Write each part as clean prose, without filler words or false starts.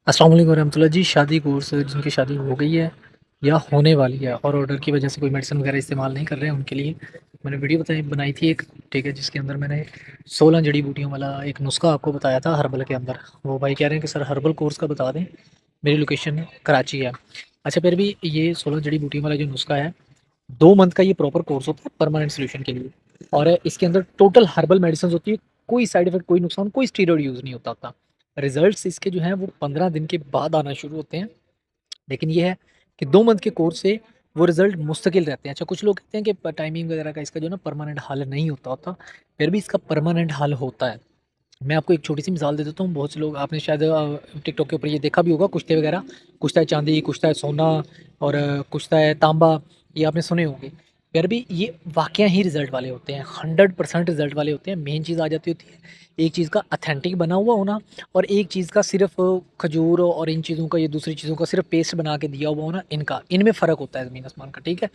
अस्सलाम वालेकुम रहमतुल्लाह जी। शादी कोर्स जिनकी शादी हो गई है या होने वाली है और ऑर्डर की वजह से कोई मेडिसिन वगैरह इस्तेमाल नहीं कर रहे हैं, उनके लिए मैंने वीडियो बनाई थी एक, ठीक है, जिसके अंदर मैंने 16 जड़ी बूटियों वाला एक नुस्खा आपको बताया था हर्बल के अंदर। वो भाई कह रहे हैं कि सर हर्बल कोर्स का बता दें, मेरी लोकेशन कराची है। अच्छा, फिर भी ये 16 जड़ी बूटियों वाला जो नुस्खा है, 2 मंथ का ये प्रॉपर कोर्स होता है परमानेंट सोल्यूशन के लिए। और इसके अंदर टोटल हर्बल मेडिसिन होती है, कोई साइड इफेक्ट, कोई नुकसान, कोई स्टीरॉयड यूज़ नहीं होता। रिजल्ट्स इसके जो हैं वो 15 दिन के बाद आना शुरू होते हैं। लेकिन ये है कि 2 मंथ के कोर्स से वो रिजल्ट मुस्तकिल रहते हैं। अच्छा, कुछ लोग कहते हैं कि टाइमिंग वगैरह का इसका जो है ना परमानेंट हल नहीं होता, फिर भी इसका परमानेंट हल होता है। मैं आपको एक छोटी सी मिसाल दे देता हूँ। बहुत से लोग, आपने शायद टिकटॉक के ऊपर ये देखा भी होगा, कुश्ते वगैरह, कुश्ता है चांदी, कुश्ता है सोना और कुश्ता है तांबा, ये आपने सुने होंगे। फिर भी ये वाकया ही रिजल्ट वाले होते हैं, 100% रिजल्ट वाले होते हैं। मेन चीज़ आ जाती होती है एक चीज़ का अथेंटिक बना हुआ होना, और एक चीज़ का सिर्फ खजूर और इन चीज़ों का, ये दूसरी चीज़ों का सिर्फ पेस्ट बना के दिया हुआ होना, इनमें फ़र्क होता है ज़मीन आसमान का, ठीक है।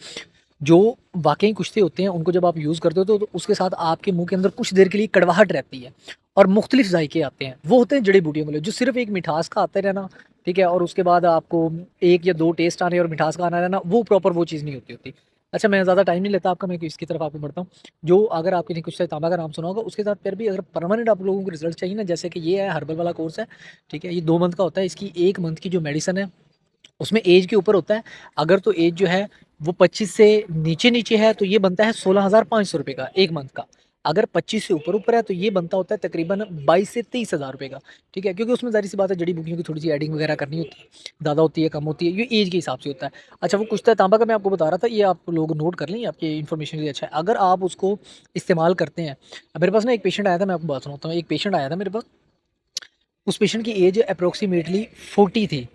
जो वाक़ई कुश्ते होते हैं उनको जब आप यूज़ करते हो तो उसके साथ आपके मुँह के अंदर कुछ देर के लिए कड़वाहट रहती है और मुख्तलिफ जायके आते हैं। वो होते हैं जड़ी-बूटियों वाले, जो सिर्फ़ एक मिठास का आते रहना, ठीक है, और उसके बाद आपको 1 या 2 टेस्ट आने और मिठास का आना रहना, वो प्रॉपर वो चीज़ नहीं होती। अच्छा, मैं ज़्यादा टाइम नहीं लेता आपका, मैं इसकी तरफ आपको बढ़ता हूँ। जो अगर आपने कुछ तांबा का नाम सुना होगा, उसके साथ फिर भी अगर परमानेंट आप लोगों को रिज़ल्ट चाहिए ना, जैसे कि ये है हर्बल वाला कोर्स है, ठीक है, ये 2 मंथ का होता है। इसकी 1 मंथ की जो मेडिसिन है उसमें एज के ऊपर होता है। अगर तो एज जो है वो 25 से नीचे-नीचे है तो ये बनता है 16,500 रुपए का 1 मंथ का। अगर 25 से ऊपर-ऊपर है तो ये बनता होता है तकरीबन 22 से 23,000 रुपए का, ठीक है? क्योंकि उसमें ज़ाहिर-सी बात है जड़ी-बूटियों की थोड़ी-सी एडिंग वगैरह करनी होती है, ज़्यादा होती है, कम होती है, ये एज के हिसाब से होता है। अच्छा, वो कुश्ता तांबा का मैं आपको बता रहा था, ये आप लोग नोट कर लें, आपकी इन्फॉर्मेशन के लिए अच्छा है। अगर आप उसको इस्तेमाल करते हैं, मेरे पास ना एक पेशेंट आया था, मैं आपको बात सुनाता हूँ। एक पेशेंट आया था मेरे पास, उस पेशेंट की एज अप्रॉक्सिमेटली 40 थी।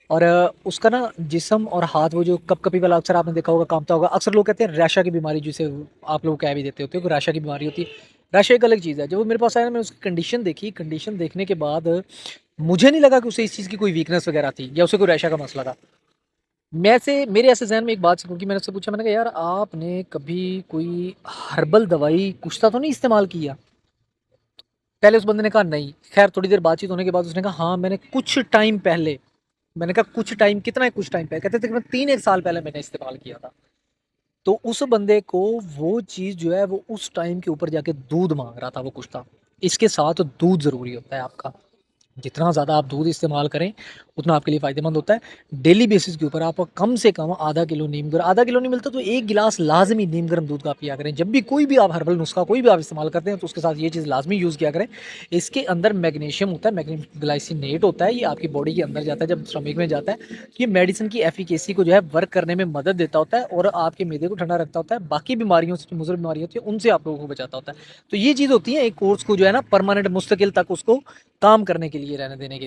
और उसका ना जिस्म और हाथ, वो जो कँपकँपी वाला अक्सर आपने देखा होगा, काँपता होगा। अक्सर लोग कहते हैं रेशा की बीमारी, जिसे आप लोग कह भी देते होते हो कि रेशा की बीमारी होती है। रेशा एक अलग चीज़ है। जब वो मेरे पास आया ना, मैंने उसकी कंडीशन देखी, कंडीशन देखने के बाद मुझे नहीं लगा कि उसे इस चीज़ की कोई वीकनेस वगैरह थी या उसे कोई रेशा का मसला था। मेरे ऐसे ज़हन में एक बात चली कि मैंने उससे पूछा, मैंने कहा यार, आपने कभी कोई हर्बल दवाई कुश्ता तो नहीं इस्तेमाल किया? पहले उस बंदे ने कहा नहीं। खैर थोड़ी देर बातचीत होने के बाद उसने कहा हाँ, मैंने कुछ टाइम पहले। मैंने कहा कुछ टाइम कितना है, कुछ टाइम पहले? कहते तकरीबन 3-1 साल पहले मैंने इस्तेमाल किया था। तो उस बंदे को वो चीज़ जो है वो उस टाइम के ऊपर जाके दूध माँग रहा था, वो कुछ था। इसके साथ दूध ज़रूरी होता है आपका। जितना ज़्यादा आप दूध इस्तेमाल करें, उतना आपके लिए फ़ायदेमंद होता है। डेली बेसिस के ऊपर आप कम से कम आधा किलो नीम गर्म, आधा किलो नहीं मिलता तो 1 गिलास लाज़मी नीम गर्म दूध का पिया करें। जब भी कोई भी आप हर्बल नुस्खा कोई भी आप इस्तेमाल करते हैं तो उसके साथ ये चीज़ लाज़मी यूज़ किया करें। इसके अंदर मैग्नीशियम होता है, मैग्नीशियम ग्लाइसिनेट होता है, ये आपकी बॉडी के अंदर जाता है, जब स्टमक में जाता है, ये मेडिसिन की एफ़िकेसी को जो है वर्क करने में मदद देता होता है और आपके मैदे को ठंडा रखता होता है। बाकी बीमारियों से, जो मुज़र बीमारी होती है, उनसे आप लोगों को बचाता होता है। तो ये चीज़ होती है एक कोर्स को जो है ना परमानेंट मुस्तकिल तक उसको काम करने के लिए रहने देने के।